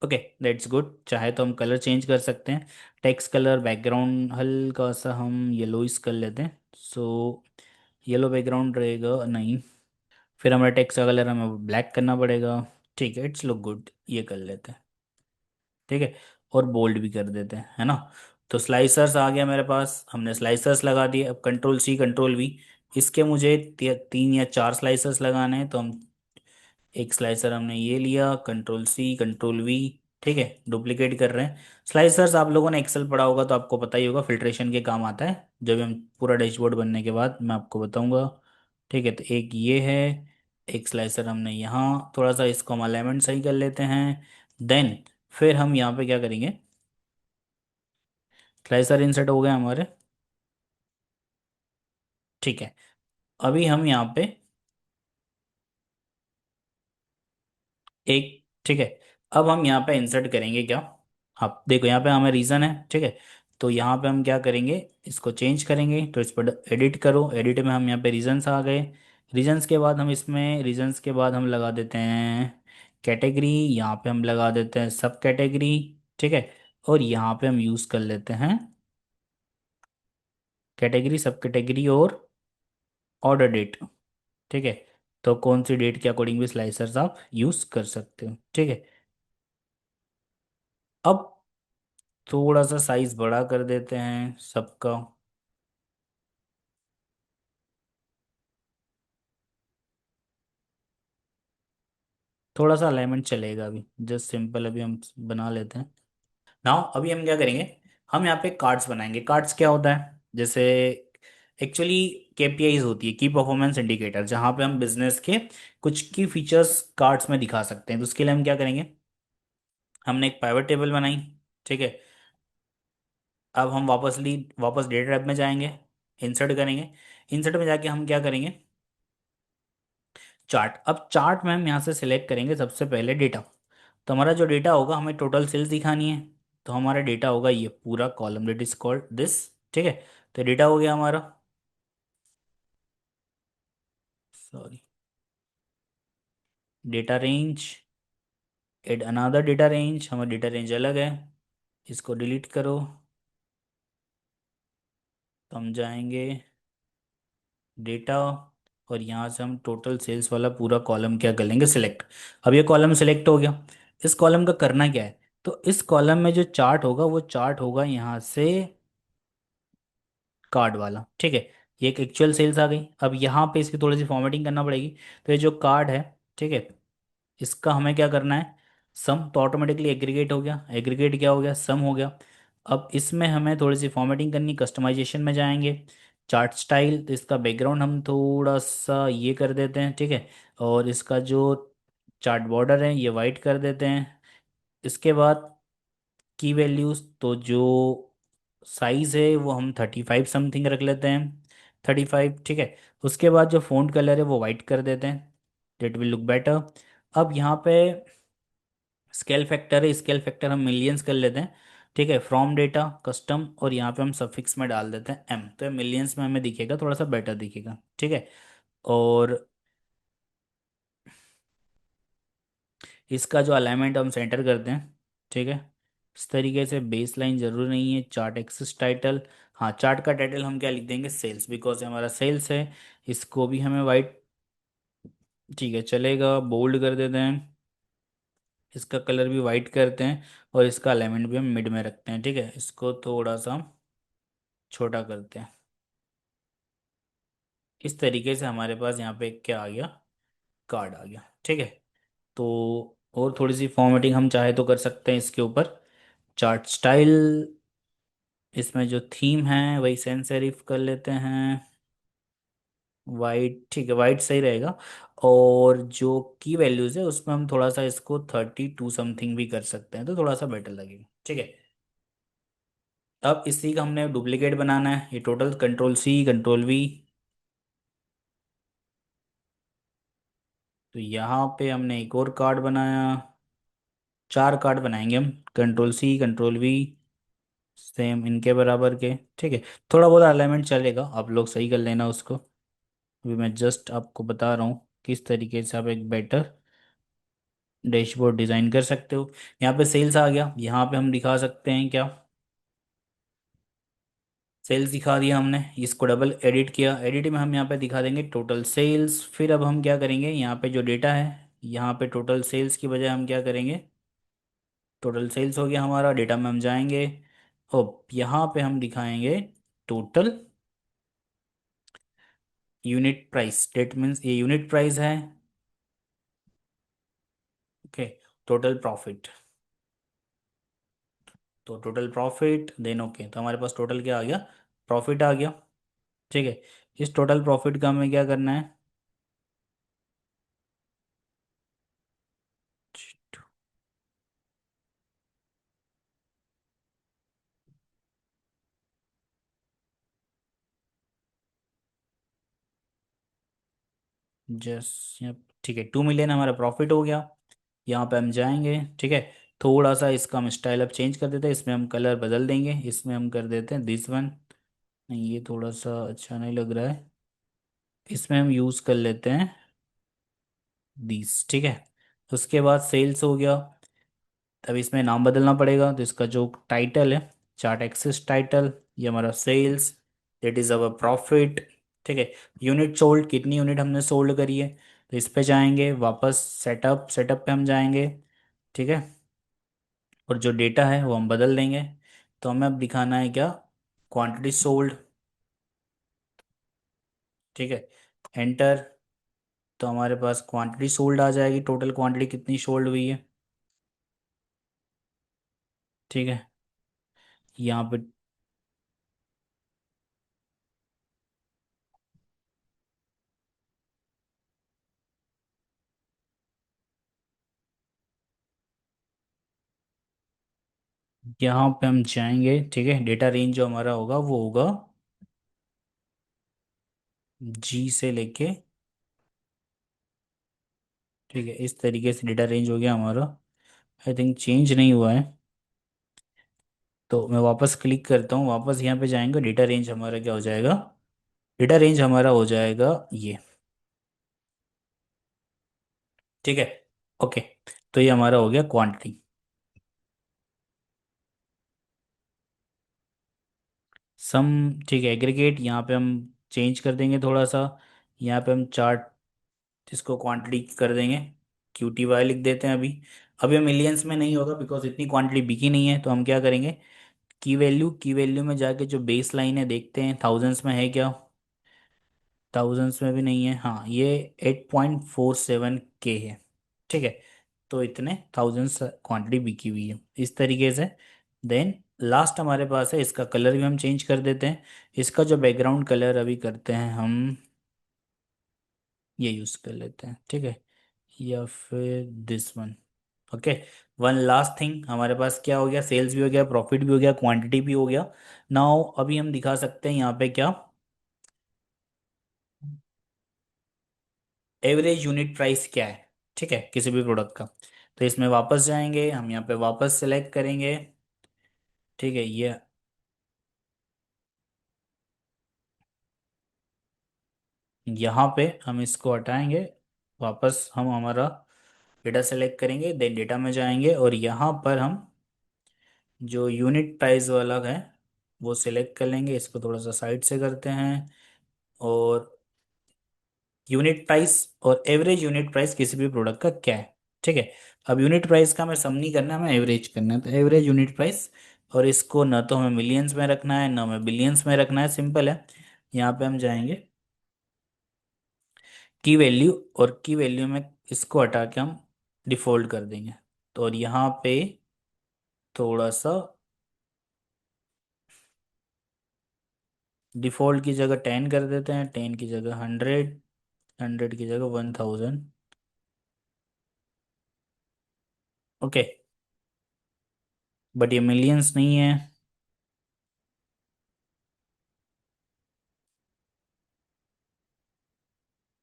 ओके, दैट्स गुड। चाहे तो हम कलर चेंज कर सकते हैं, टेक्स्ट कलर, बैकग्राउंड हल्का सा हम येलोइस कर लेते हैं, सो येलो बैकग्राउंड रहेगा नहीं। फिर हमारा टेक्स्ट का कलर हमें ब्लैक करना पड़ेगा, ठीक है, इट्स लुक गुड, ये कर लेते हैं, ठीक है। और बोल्ड भी कर देते हैं, है ना। तो स्लाइसर्स आ गया मेरे पास, हमने स्लाइसर्स लगा दिए। अब कंट्रोल C कंट्रोल V, इसके मुझे 3 या 4 स्लाइसर्स लगाने हैं, तो हम एक स्लाइसर हमने ये लिया, कंट्रोल C कंट्रोल V, ठीक है, डुप्लीकेट कर रहे हैं। स्लाइसर्स आप लोगों ने एक्सेल पढ़ा होगा तो आपको पता ही होगा, फिल्ट्रेशन के काम आता है, जब हम पूरा डैशबोर्ड बनने के बाद मैं आपको बताऊंगा, ठीक है। तो एक ये है, एक स्लाइसर हमने यहाँ, थोड़ा सा इसको हम अलाइनमेंट सही कर लेते हैं। देन फिर हम यहाँ पे क्या करेंगे, स्लाइसर इंसर्ट हो गए हमारे, ठीक है। अभी हम यहाँ पे एक, ठीक है, अब हम यहाँ पे इंसर्ट करेंगे क्या, आप देखो यहाँ पे हमें रीज़न है, ठीक है। तो यहाँ पे हम क्या करेंगे, इसको चेंज करेंगे, तो इस पर एडिट करो, एडिट में हम यहाँ पे रीजन्स आ गए। रीजन्स के बाद हम इसमें, रीजन्स के बाद हम लगा देते हैं कैटेगरी, यहाँ पे हम लगा देते हैं सब कैटेगरी, ठीक है। और यहाँ पे हम यूज़ कर लेते हैं कैटेगरी, सब कैटेगरी और ऑर्डर डेट। ठीक है, तो कौन सी डेट के अकॉर्डिंग भी स्लाइसर्स आप यूज़ कर सकते हो। ठीक है, अब थोड़ा सा साइज बड़ा कर देते हैं सबका। थोड़ा सा अलाइनमेंट चलेगा अभी, जस्ट सिंपल अभी हम बना लेते हैं। नाउ अभी हम क्या करेंगे, हम यहाँ पे कार्ड्स बनाएंगे। कार्ड्स क्या होता है, जैसे एक्चुअली केपीआईज होती है, की परफॉर्मेंस इंडिकेटर, जहाँ पे हम बिजनेस के कुछ की फीचर्स कार्ड्स में दिखा सकते हैं। तो उसके लिए हम क्या करेंगे, हमने एक पाइवट टेबल बनाई। ठीक है, अब हम वापस डेटा टैब में जाएंगे, इंसर्ट करेंगे। इंसर्ट में जाके हम क्या करेंगे, चार्ट। अब चार्ट में हम यहाँ से सिलेक्ट करेंगे सबसे पहले डेटा। तो हमारा जो डेटा होगा, हमें टोटल सेल्स दिखानी है। तो हमारा डेटा होगा ये पूरा column, date is called this. ठीक है, तो डेटा हो गया हमारा, sorry, data range, add another data range. हमारा डेटा रेंज अलग है, इसको डिलीट करो। तो हम जाएंगे डेटा, और यहाँ से हम टोटल सेल्स वाला पूरा कॉलम क्या कर लेंगे, सिलेक्ट। अब ये कॉलम सिलेक्ट हो गया। इस कॉलम का करना क्या है, तो इस कॉलम में जो चार्ट होगा वो चार्ट होगा यहाँ से कार्ड वाला। ठीक है, ये एक एक्चुअल सेल्स आ गई। अब यहाँ पे इसकी थोड़ी सी फॉर्मेटिंग करना पड़ेगी। तो ये जो कार्ड है, ठीक है, इसका हमें क्या करना है, सम। तो ऑटोमेटिकली एग्रीगेट हो गया, एग्रीगेट क्या हो गया, सम हो गया। अब इसमें हमें थोड़ी सी फॉर्मेटिंग करनी, कस्टमाइजेशन में जाएंगे। चार्ट स्टाइल, तो इसका बैकग्राउंड हम थोड़ा सा ये कर देते हैं। ठीक है, और इसका जो चार्ट बॉर्डर है ये वाइट कर देते हैं। इसके बाद की वैल्यूज, तो जो साइज है वो हम 35 समथिंग रख लेते हैं, 35। ठीक है, उसके बाद जो फ़ॉन्ट कलर है वो वाइट कर देते हैं, डेट विल लुक बेटर। अब यहाँ पे स्केल फैक्टर है, स्केल फैक्टर हम मिलियंस कर लेते हैं। ठीक है, फ्रॉम डेटा कस्टम, और यहाँ पे हम सफिक्स में डाल देते हैं एम, तो मिलियंस में हमें दिखेगा, थोड़ा सा बेटर दिखेगा। ठीक है, और इसका जो अलाइनमेंट हम सेंटर करते हैं। ठीक है, इस तरीके से। बेस लाइन जरूर नहीं है, चार्ट एक्सिस टाइटल। हाँ, चार्ट का टाइटल हम क्या लिख देंगे, सेल्स, बिकॉज हमारा सेल्स है। इसको भी हमें वाइट, ठीक है चलेगा, बोल्ड कर देते हैं। इसका कलर भी वाइट करते हैं, और इसका अलाइनमेंट भी हम मिड में रखते हैं। ठीक है, इसको थोड़ा सा छोटा करते हैं। इस तरीके से हमारे पास यहाँ पे क्या आ गया, कार्ड आ गया। ठीक है, तो और थोड़ी सी फॉर्मेटिंग हम चाहे तो कर सकते हैं इसके ऊपर। चार्ट स्टाइल, इसमें जो थीम है वही सेंस सेरिफ कर लेते हैं, वाइट। ठीक है, वाइट सही रहेगा। और जो की वैल्यूज है उसमें हम थोड़ा सा इसको 32 समथिंग भी कर सकते हैं, तो थोड़ा सा बेटर लगेगा। ठीक है, अब इसी का हमने डुप्लीकेट बनाना है। ये total, control C control V. तो यहाँ पे हमने एक और कार्ड बनाया, 4 कार्ड बनाएंगे हम, control C control V, same इनके बराबर के। ठीक है, थोड़ा बहुत अलाइनमेंट चलेगा, आप लोग सही कर लेना उसको। अभी मैं जस्ट आपको बता रहा हूँ किस तरीके से आप एक बेटर डैशबोर्ड डिज़ाइन कर सकते हो। यहाँ पे सेल्स आ गया, यहाँ पे हम दिखा सकते हैं क्या, सेल्स दिखा दिया हमने। इसको डबल एडिट किया, एडिट में हम यहाँ पे दिखा देंगे टोटल सेल्स। फिर अब हम क्या करेंगे, यहाँ पे जो डेटा है, यहाँ पे टोटल सेल्स की बजाय हम क्या करेंगे, टोटल सेल्स हो गया हमारा। डेटा में हम जाएंगे, और यहाँ पे हम दिखाएंगे total unit price. That means ये यूनिट प्राइस है। ओके, टोटल प्रॉफिट, तो टोटल प्रॉफिट देन। ओके, तो हमारे पास टोटल क्या आ गया, प्रॉफिट आ गया। ठीक है, इस टोटल प्रॉफिट का हमें क्या करना है, जस्ट, ठीक है, 2 मिलियन हमारा प्रॉफिट हो गया। यहाँ पे हम जाएंगे। ठीक है, थोड़ा सा इसका हम स्टाइल अप चेंज कर देते हैं, इसमें हम कलर बदल देंगे, इसमें हम कर देते हैं दिस वन। नहीं, ये थोड़ा सा अच्छा नहीं लग रहा है, इसमें हम यूज़ कर लेते हैं दिस। ठीक है, उसके बाद सेल्स हो गया। अब इसमें नाम बदलना पड़ेगा, तो इसका जो टाइटल है, चार्ट एक्सिस टाइटल, ये हमारा sales. That is our profit. ठीक है, यूनिट सोल्ड, कितनी यूनिट हमने सोल्ड करी है, तो इस पे जाएंगे वापस, सेटअप, सेटअप पे हम जाएंगे। ठीक है, और जो डेटा है वो हम बदल देंगे। तो हमें अब दिखाना है क्या, क्वांटिटी सोल्ड। ठीक है, एंटर। तो हमारे पास क्वांटिटी सोल्ड आ जाएगी, टोटल क्वांटिटी कितनी सोल्ड हुई है। ठीक है, यहाँ पे, यहाँ पे हम जाएंगे। ठीक है, डेटा रेंज जो हमारा होगा वो होगा जी से लेके, ठीक है, इस तरीके से डेटा रेंज हो गया हमारा। आई थिंक चेंज नहीं हुआ है, तो मैं वापस क्लिक करता हूँ, वापस यहाँ पे जाएंगे, डेटा रेंज हमारा क्या हो जाएगा, डेटा रेंज हमारा हो जाएगा ये। ठीक है, ओके, तो ये हमारा हो गया क्वांटिटी सम। ठीक है, एग्रीगेट यहाँ पे हम चेंज कर देंगे थोड़ा सा, यहाँ पे हम चार्ट इसको क्वांटिटी कर देंगे, QTY लिख देते हैं अभी। अभी मिलियंस में नहीं होगा बिकॉज इतनी क्वांटिटी बिकी नहीं है, तो हम क्या करेंगे, की वैल्यू में जाके जो बेस लाइन है देखते हैं थाउजेंड्स में है क्या, थाउजेंड्स में भी नहीं है, हाँ ये 8.47 K है। ठीक है, तो इतने थाउजेंड्स क्वांटिटी बिकी हुई है इस तरीके से। देन लास्ट हमारे पास है, इसका कलर भी हम चेंज कर देते हैं। इसका जो बैकग्राउंड कलर अभी करते हैं हम, ये यूज़ कर लेते हैं। ठीक है, या फिर this one. Okay, one last thing, हमारे पास क्या हो गया, सेल्स भी हो गया, प्रॉफिट भी हो गया, क्वांटिटी भी हो गया। नाउ अभी हम दिखा सकते हैं यहाँ पे क्या, एवरेज यूनिट प्राइस क्या है। ठीक है, किसी भी प्रोडक्ट का। तो इसमें वापस जाएंगे हम, यहाँ पे वापस सेलेक्ट करेंगे। ठीक है, ये यहाँ पे हम इसको हटाएंगे, वापस हम हमारा डेटा सेलेक्ट करेंगे, देन डेटा में जाएंगे और यहाँ पर हम जो यूनिट प्राइस वाला है वो सिलेक्ट कर लेंगे। इसको थोड़ा सा साइड से करते हैं, और यूनिट प्राइस और एवरेज यूनिट प्राइस किसी भी प्रोडक्ट का क्या है। ठीक है, अब यूनिट प्राइस का हमें सम नहीं करना है, हमें एवरेज करना है, तो एवरेज यूनिट प्राइस। और इसको ना तो हमें मिलियंस में रखना है ना हमें बिलियंस में रखना है, सिंपल है। यहाँ पे हम जाएंगे की वैल्यू, और की वैल्यू में इसको हटा के हम डिफॉल्ट कर देंगे। तो और यहाँ पे थोड़ा सा डिफॉल्ट की जगह 10 कर देते हैं, 10 की जगह 100, 100 की जगह 1000। ओके, बट ये मिलियंस नहीं है।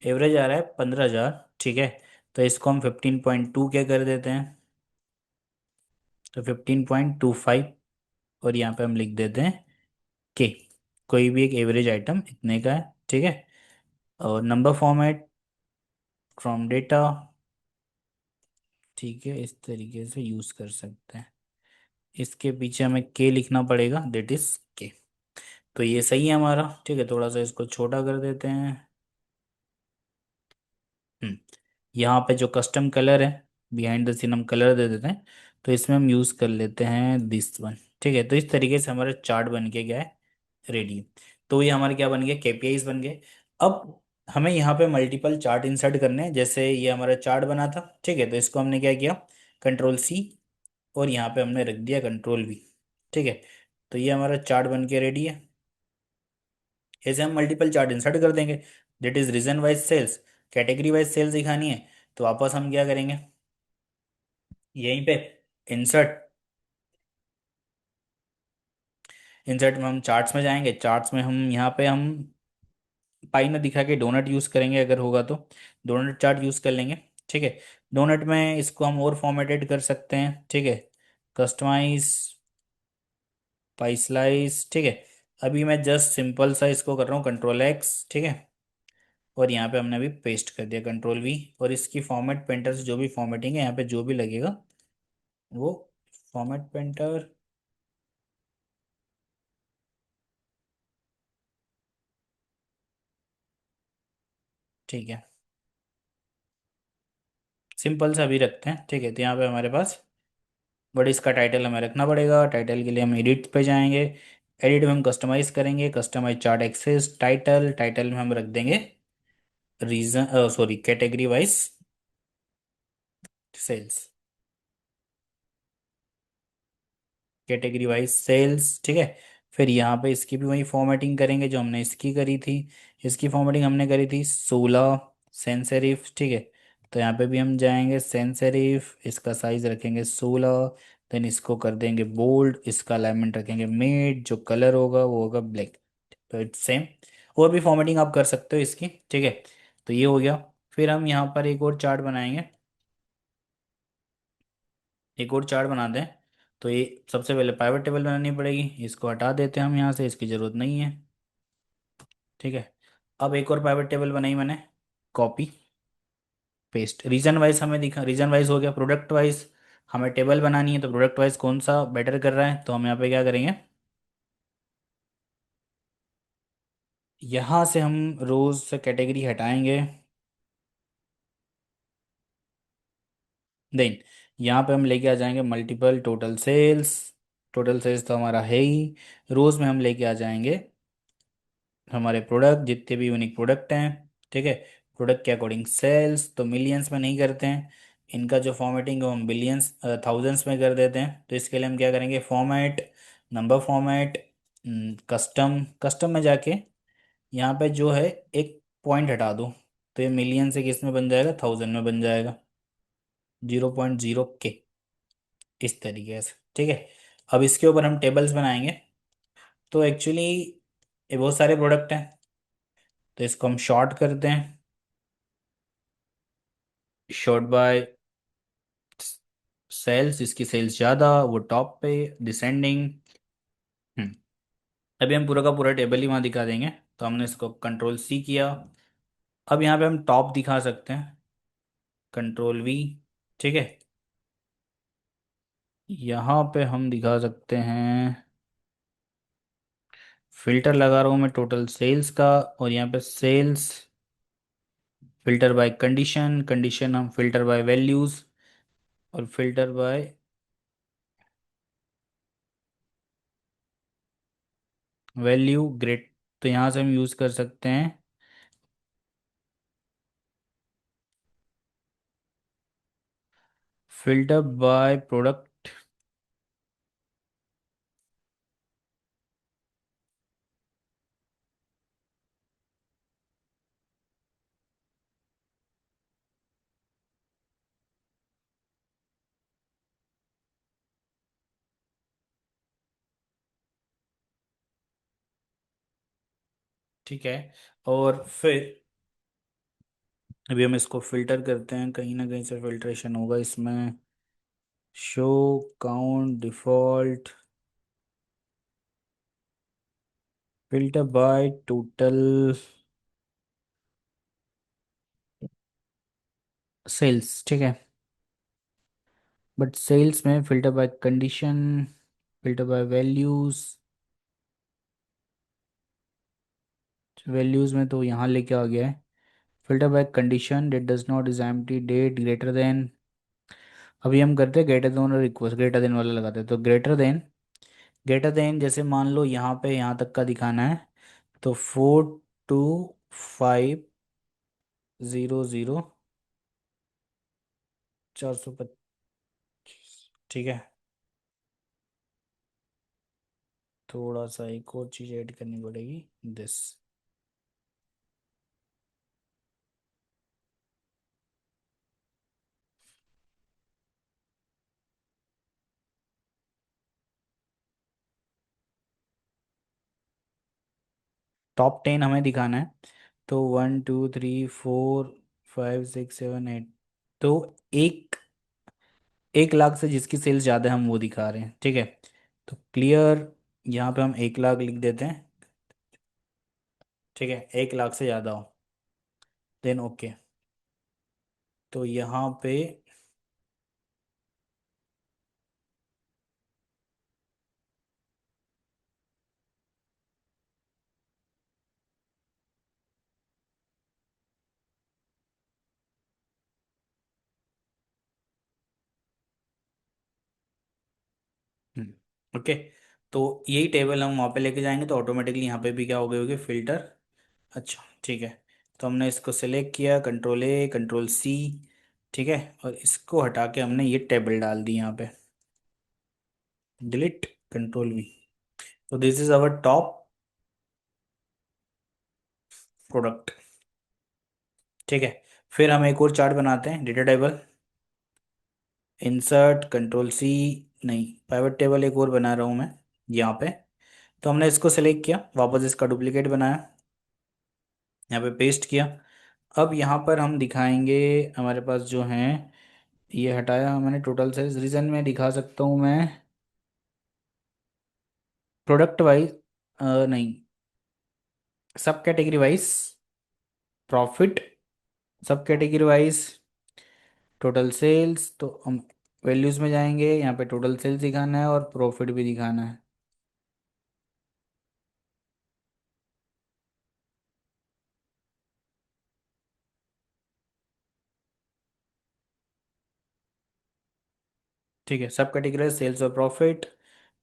एवरेज आ रहा है 15,000। ठीक है, तो इसको हम 15.2 क्या कर देते हैं, तो 15.25, और यहाँ पे हम लिख देते हैं के, कोई भी एक एवरेज आइटम इतने का है। ठीक है, और नंबर फॉर्मेट फ्रॉम डेटा। ठीक है, इस तरीके से यूज़ कर सकते हैं। इसके पीछे हमें के लिखना पड़ेगा, दैट इज के। तो ये सही है हमारा। ठीक है, थोड़ा सा इसको छोटा कर देते हैं। हम्म, यहाँ पे जो कस्टम कलर है, बिहाइंड द सीन हम कलर दे देते हैं, तो इसमें हम यूज़ कर लेते हैं दिस वन। ठीक है, तो इस तरीके से हमारा चार्ट बन के गया है रेडी। तो ये हमारे क्या बन गए, KPIs बन गए। अब हमें यहाँ पे मल्टीपल चार्ट इंसर्ट करने हैं, जैसे ये हमारा चार्ट बना था। ठीक है, तो इसको हमने क्या किया, कंट्रोल C, और यहाँ पे हमने रख दिया कंट्रोल V। ठीक है, तो ये हमारा चार्ट बन के रेडी है। ऐसे हम मल्टीपल चार्ट इंसर्ट कर देंगे। That is region wise sales, category wise sales दिखानी है, तो वापस हम क्या करेंगे, यहीं पे इंसर्ट, इंसर्ट में हम चार्ट्स में जाएंगे, चार्ट्स में हम यहाँ पे हम पाई ना दिखा के डोनट यूज करेंगे, अगर होगा तो डोनट चार्ट यूज कर लेंगे। ठीक है, डोनट में इसको हम और फॉर्मेटेड कर सकते हैं। ठीक है, कस्टमाइज पाई स्लाइस। ठीक है, अभी मैं जस्ट सिंपल सा इसको कर रहा हूँ, कंट्रोल X। ठीक है, और यहाँ पे हमने अभी पेस्ट कर दिया कंट्रोल V। और इसकी फॉर्मेट पेंटर से जो भी फॉर्मेटिंग है यहाँ पे जो भी लगेगा वो फॉर्मेट पेंटर, ठीक है, सिंपल सा भी रखते हैं। ठीक है, तो यहाँ पे हमारे पास, बट इसका टाइटल हमें रखना पड़ेगा। टाइटल के लिए हम एडिट पे जाएंगे। एडिट में हम कस्टमाइज करेंगे, customise chart axis title. Title में हम रख देंगे region, sorry, category wise sales. Category wise sales, ठीक है। फिर यहाँ पे इसकी भी वही फॉर्मेटिंग करेंगे जो हमने इसकी करी थी। इसकी फॉर्मेटिंग हमने करी थी 16 सेंसेरिफ, ठीक है। तो यहाँ पे भी हम जाएंगे सेंसेरिफ, इसका साइज रखेंगे 16। देन इसको कर देंगे बोल्ड, इसका अलाइनमेंट रखेंगे मेड, जो कलर होगा वो होगा ब्लैक। तो इट्स सेम। और भी फॉर्मेटिंग आप कर सकते हो इसकी, ठीक है। तो ये हो गया। फिर हम यहाँ पर एक और चार्ट बनाएंगे। एक और चार्ट बना दें। तो ये सबसे पहले पाइवट टेबल बनानी पड़ेगी, इसको हटा देते हैं हम यहाँ से, इसकी ज़रूरत नहीं है। ठीक है। अब एक और पाइवट टेबल बनाई मैंने, कॉपी पेस्ट। रीजन वाइज हमें दिखा, रीजन वाइज हो गया। प्रोडक्ट वाइज हमें टेबल बनानी है, तो प्रोडक्ट वाइज कौन सा बेटर कर रहा है, तो हम यहाँ पे क्या करेंगे, यहाँ से हम रोज से कैटेगरी हटाएंगे। देन यहाँ पे हम लेके आ जाएंगे multiple total sales. Total sales तो हमारा है ही। रोज में हम लेके आ जाएंगे हमारे प्रोडक्ट, जितने भी यूनिक प्रोडक्ट हैं, ठीक है। प्रोडक्ट के अकॉर्डिंग सेल्स तो मिलियंस में नहीं करते हैं, इनका जो फॉर्मेटिंग है वो हम बिलियंस थाउजेंड्स में कर देते हैं। तो इसके लिए हम क्या करेंगे, format, number format, custom. Custom में जाके यहाँ पे जो है एक पॉइंट हटा दो, तो ये मिलियन से किस में बन जाएगा, 1000 में बन जाएगा, 0.0 के, इस तरीके से, ठीक है। अब इसके ऊपर हम टेबल्स बनाएंगे। तो एक्चुअली ये बहुत सारे प्रोडक्ट हैं, तो इसको हम शॉर्ट करते हैं। शॉर्ट बाय सेल्स, इसकी सेल्स ज़्यादा, वो टॉप पे डिसेंडिंग। हम्म अभी हम पूरा का पूरा टेबल ही वहाँ दिखा देंगे। तो हमने इसको कंट्रोल सी किया। अब यहाँ पे हम टॉप दिखा सकते हैं, कंट्रोल वी, ठीक है। यहाँ पे हम दिखा सकते हैं, फिल्टर लगा रहा हूँ मैं टोटल सेल्स का, और यहाँ पे sales filter by condition, condition हम फिल्टर बाय वैल्यूज, और फिल्टर बाय वैल्यू ग्रेड। तो यहाँ से हम यूज़ कर सकते हैं फिल्टर बाय प्रोडक्ट। ठीक है। और फिर अभी हम इसको फिल्टर करते हैं, कहीं ना कहीं से फिल्ट्रेशन होगा इसमें। Show count default, filter by total sales, ठीक है। बट सेल्स में filter by condition, filter by values. Values में तो यहाँ लेके आ गया है, filter by condition date does not is empty, date greater than. अभी हम करते हैं ग्रेटर देन और रिक्वेस्ट, ग्रेटर देन वाला लगाते हैं। तो ग्रेटर देन, ग्रेटर देन जैसे मान लो यहाँ पे यहाँ तक का दिखाना है, तो 42500425, ठीक है। थोड़ा सा एक और चीज़ ऐड करनी पड़ेगी, दिस। टॉप 10 हमें दिखाना है, तो 1 2 3 4 5 6 7 8। तो एक 1 लाख से जिसकी सेल्स ज़्यादा है हम वो दिखा रहे हैं, ठीक है। तो क्लियर, यहाँ पे हम 1 लाख लिख देते हैं, ठीक है। 1 लाख से ज़्यादा हो, देन ओके। तो यहाँ पे ओके। तो यही टेबल हम वहाँ पे लेके जाएंगे तो ऑटोमेटिकली यहाँ पे भी क्या हो गई होगी, फिल्टर। अच्छा ठीक है। तो हमने इसको सेलेक्ट किया, कंट्रोल C। ठीक है, और इसको हटा के हमने ये टेबल डाल दी यहाँ पे, डिलीट, कंट्रोल V। तो this is our top product. ठीक है। फिर हम एक और चार्ट बनाते हैं, data table, insert, control C। नहीं, पाइवट टेबल एक और बना रहा हूँ मैं यहाँ पे। तो हमने इसको सेलेक्ट किया, वापस इसका डुप्लीकेट बनाया, यहाँ पे पेस्ट किया। अब यहाँ पर हम दिखाएंगे, हमारे पास जो है, ये हटाया मैंने, टोटल सेल्स रीजन में दिखा सकता हूँ मैं, प्रोडक्ट वाइज, नहीं, सब कैटेगरी वाइज प्रॉफिट, सब कैटेगरी वाइज टोटल सेल्स। तो हम वैल्यूज में जाएंगे, यहाँ पे टोटल सेल्स दिखाना है और प्रॉफिट भी दिखाना है। ठीक है, सब कैटेगरी सेल्स और प्रॉफिट।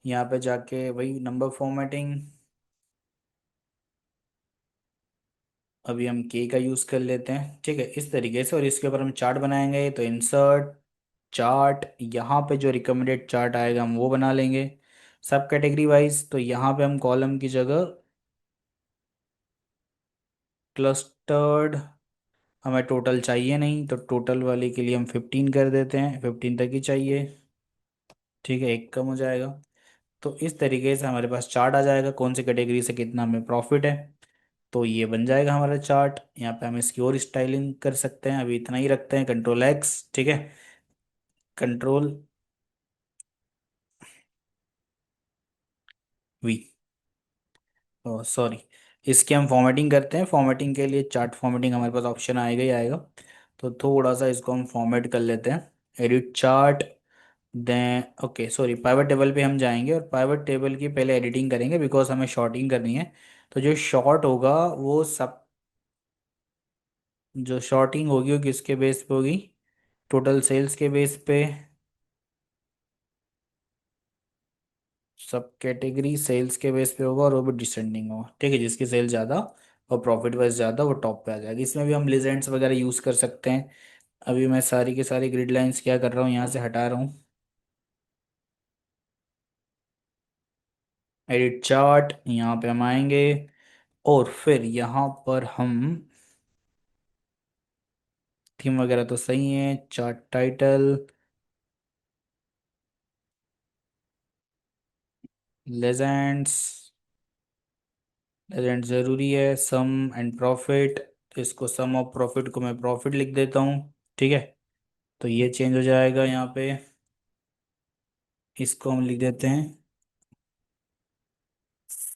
यहाँ पे जाके वही नंबर फॉर्मेटिंग, अभी हम के का यूज़ कर लेते हैं। ठीक है, इस तरीके से, और इसके ऊपर हम चार्ट बनाएंगे। तो इंसर्ट चार्ट, यहाँ पे जो रिकमेंडेड चार्ट आएगा हम वो बना लेंगे, सब कैटेगरी वाइज। तो यहाँ पे हम कॉलम की जगह क्लस्टर्ड, हमें टोटल चाहिए नहीं, तो टोटल वाले के लिए हम 15 कर देते हैं, 15 तक ही चाहिए। ठीक है, एक कम हो जाएगा। तो इस तरीके से हमारे पास चार्ट आ जाएगा, कौन सी कैटेगरी से कितना हमें प्रॉफिट है। तो ये बन जाएगा हमारा चार्ट। यहाँ पे हम इसकी और स्टाइलिंग कर सकते हैं, अभी इतना ही रखते हैं, कंट्रोल X। ठीक है, कंट्रोल V, ओ सॉरी, इसकी हम फॉर्मेटिंग करते हैं। फॉर्मेटिंग के लिए चार्ट फॉर्मेटिंग हमारे पास ऑप्शन आएगा ही आएगा। तो थोड़ा सा इसको हम फॉर्मेट कर लेते हैं, एडिट चार्ट, दें ओके सॉरी, पाइवट टेबल पे हम जाएंगे और पाइवट टेबल की पहले एडिटिंग करेंगे, बिकॉज हमें शॉर्टिंग करनी है। तो जो शॉर्ट होगा वो सब, जो शॉर्टिंग होगी वो किसके बेस पे होगी, टोटल सेल्स के बेस पे, सब कैटेगरी सेल्स के बेस पे होगा, और वो भी डिसेंडिंग होगा। ठीक है, जिसकी सेल ज़्यादा और प्रॉफिट वाइज ज़्यादा वो टॉप पे आ जाएगी। इसमें भी हम लीजेंड्स वगैरह यूज़ कर सकते हैं। अभी मैं सारी की सारी ग्रिड लाइंस क्या कर रहा हूँ, यहाँ से हटा रहा हूँ, एडिट चार्ट, यहाँ पे हम आएंगे, और फिर यहाँ पर हम, थीम वगैरह तो सही है, चार्ट टाइटल, लेजेंड्स, लेजेंड ज़रूरी है, सम एंड प्रॉफिट। तो इसको सम ऑफ प्रॉफिट को मैं प्रॉफिट लिख देता हूँ। ठीक है, तो ये चेंज हो जाएगा यहाँ पे, इसको हम लिख देते हैं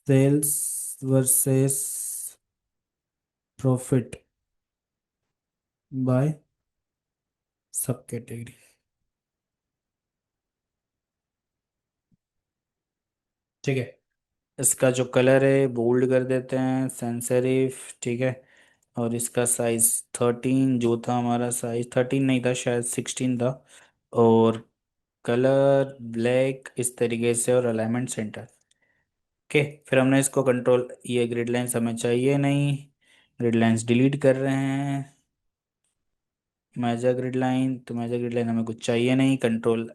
सेल्स वर्सेस प्रॉफिट बाय सब कैटेगरी। ठीक है, इसका जो कलर है बोल्ड कर देते हैं, सेंसेरिफ। ठीक है, और इसका साइज 13, जो था हमारा साइज 13 नहीं था, शायद 16 था। और कलर ब्लैक इस तरीके से, और अलाइनमेंट सेंटर। ओके, फिर हमने इसको कंट्रोल, ये ग्रिड लाइंस हमें चाहिए नहीं, ग्रिड लाइंस डिलीट कर रहे हैं। मेजर ग्रिड लाइन, तो मेजर ग्रिड लाइन हमें कुछ चाहिए नहीं, कंट्रोल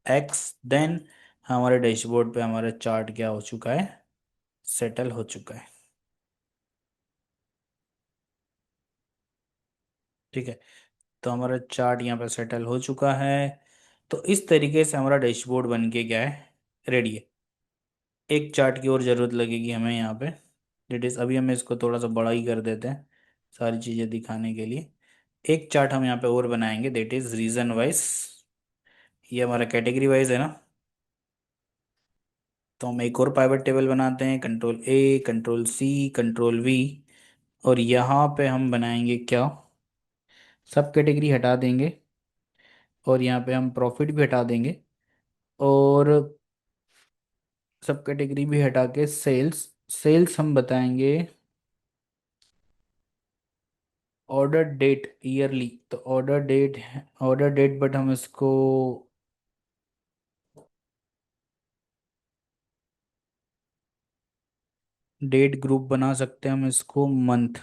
X। देन हमारे डैशबोर्ड पे हमारा चार्ट क्या हो चुका है, सेटल हो चुका है। ठीक है, तो हमारा चार्ट यहाँ पे सेटल हो चुका है। तो इस तरीके से हमारा डैशबोर्ड बन के क्या है, रेडी है। एक चार्ट की और ज़रूरत लगेगी हमें यहाँ पे, डेट इज, अभी हम इसको थोड़ा सा बड़ा ही कर देते हैं सारी चीज़ें दिखाने के लिए। एक चार्ट हम यहाँ पे और बनाएंगे, डेट इज रीजन वाइज, ये हमारा कैटेगरी वाइज है ना। तो हम एक और पाइवट टेबल बनाते हैं, control A, control C, control V। और यहाँ पे हम बनाएंगे क्या, सब कैटेगरी हटा देंगे, और यहाँ पे हम प्रॉफिट भी हटा देंगे, और सब कैटेगरी भी हटा के सेल्स, सेल्स हम बताएंगे ऑर्डर डेट ईयरली। तो order date, order date, but हम इसको डेट ग्रुप बना सकते हैं हम इसको मंथ।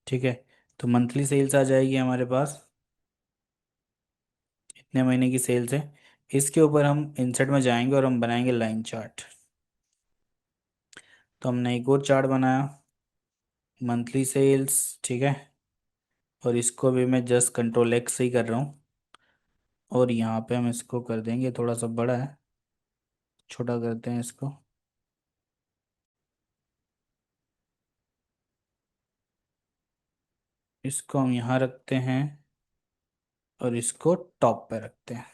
ठीक है, तो मंथली सेल्स आ जाएगी हमारे पास, इतने महीने की सेल्स है। इसके ऊपर हम इंसर्ट में जाएंगे और हम बनाएंगे लाइन चार्ट। तो हमने एक और चार्ट बनाया, मंथली सेल्स। ठीक है, और इसको भी मैं जस्ट कंट्रोल एक्स से ही कर रहा हूँ, और यहाँ पे हम इसको कर देंगे, थोड़ा सा बड़ा है, छोटा करते हैं इसको। इसको हम यहाँ रखते हैं और इसको टॉप पे रखते हैं,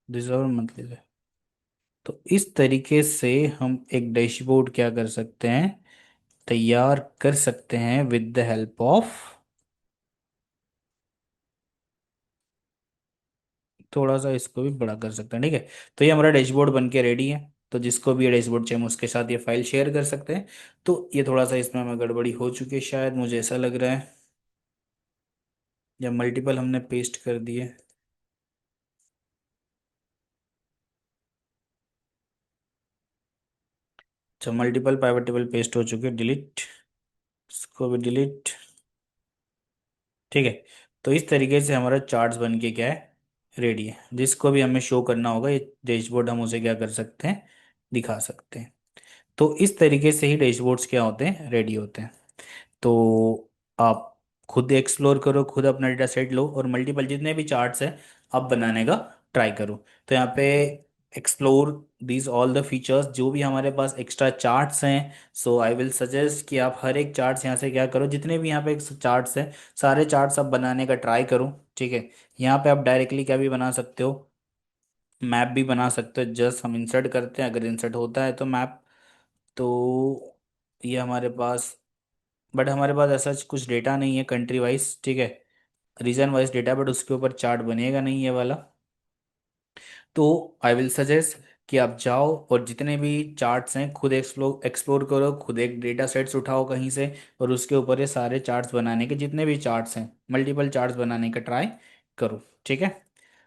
दिस और मंथली से। तो इस तरीके से हम एक डैशबोर्ड क्या कर सकते हैं, तैयार कर सकते हैं विद द हेल्प ऑफ, थोड़ा सा इसको भी बड़ा कर सकते हैं। ठीक है, तो ये हमारा डैशबोर्ड बन के रेडी है। तो जिसको भी ये डैशबोर्ड चाहिए हम उसके साथ ये फाइल शेयर कर सकते हैं। तो ये थोड़ा सा इसमें हमें गड़बड़ी हो चुकी है शायद, मुझे ऐसा लग रहा है, या मल्टीपल हमने पेस्ट कर दिए। अच्छा, मल्टीपल पाइवट टेबल पेस्ट हो चुके, डिलीट, इसको भी डिलीट। ठीक है, तो इस तरीके से हमारा चार्ट्स बन के क्या है, रेडी है। जिसको भी हमें शो करना होगा ये डैशबोर्ड, हम उसे क्या कर सकते हैं, दिखा सकते हैं। तो इस तरीके से ही डैशबोर्ड्स क्या होते हैं, रेडी होते हैं। तो आप खुद एक्सप्लोर करो, खुद अपना डेटा सेट लो और मल्टीपल जितने भी चार्ट्स हैं आप बनाने का ट्राई करो। तो यहाँ पे explore these all the features, जो भी हमारे पास एक्स्ट्रा चार्ट्स हैं। सो आई विल सजेस्ट कि आप हर एक चार्ट्स यहाँ से क्या करो, जितने भी यहाँ पे चार्ट्स हैं सारे चार्ट्स आप बनाने का ट्राई करो। ठीक है, यहाँ पे आप डायरेक्टली क्या भी बना सकते हो, मैप भी बना सकते हो। जस्ट हम इंसर्ट करते हैं, अगर इंसर्ट होता है तो मैप। तो ये हमारे पास, बट हमारे पास ऐसा कुछ डेटा नहीं है कंट्री वाइज। ठीक है, रीजन वाइज डेटा, बट उसके ऊपर चार्ट बनेगा नहीं ये वाला। तो आई विल सजेस्ट कि आप जाओ और जितने भी चार्ट्स हैं खुद एक्सप्लोर एक्सप्लोर करो, खुद एक डेटा सेट्स उठाओ कहीं से, और उसके ऊपर ये सारे चार्ट्स बनाने के, जितने भी चार्ट्स हैं मल्टीपल चार्ट्स बनाने का ट्राई करो। ठीक है,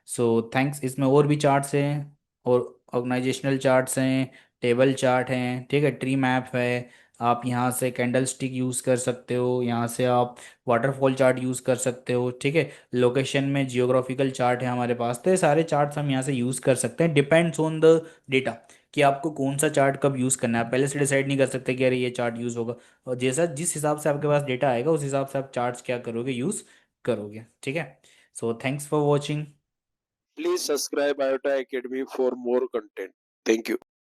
सो थैंक्स। इसमें और भी चार्ट्स हैं, और ऑर्गेनाइजेशनल चार्ट्स हैं, टेबल चार्ट हैं। ठीक है, ट्री मैप है, आप यहाँ से कैंडल स्टिक यूज़ कर सकते हो, यहाँ से आप वाटरफॉल चार्ट यूज़ कर सकते हो। ठीक है, लोकेशन में जियोग्राफिकल चार्ट है हमारे पास। तो ये सारे चार्ट्स हम यहाँ से यूज़ कर सकते हैं, डिपेंड्स ऑन द डेटा, कि आपको कौन सा चार्ट कब यूज़ करना है। पहले से डिसाइड नहीं कर सकते कि अरे ये चार्ट यूज़ होगा, और जैसा जिस हिसाब से आपके पास डेटा आएगा उस हिसाब से आप चार्ट्स क्या करोगे, यूज़ करोगे। ठीक है, so thanks for watching. Please subscribe IOTA Academy for more content. Thank you.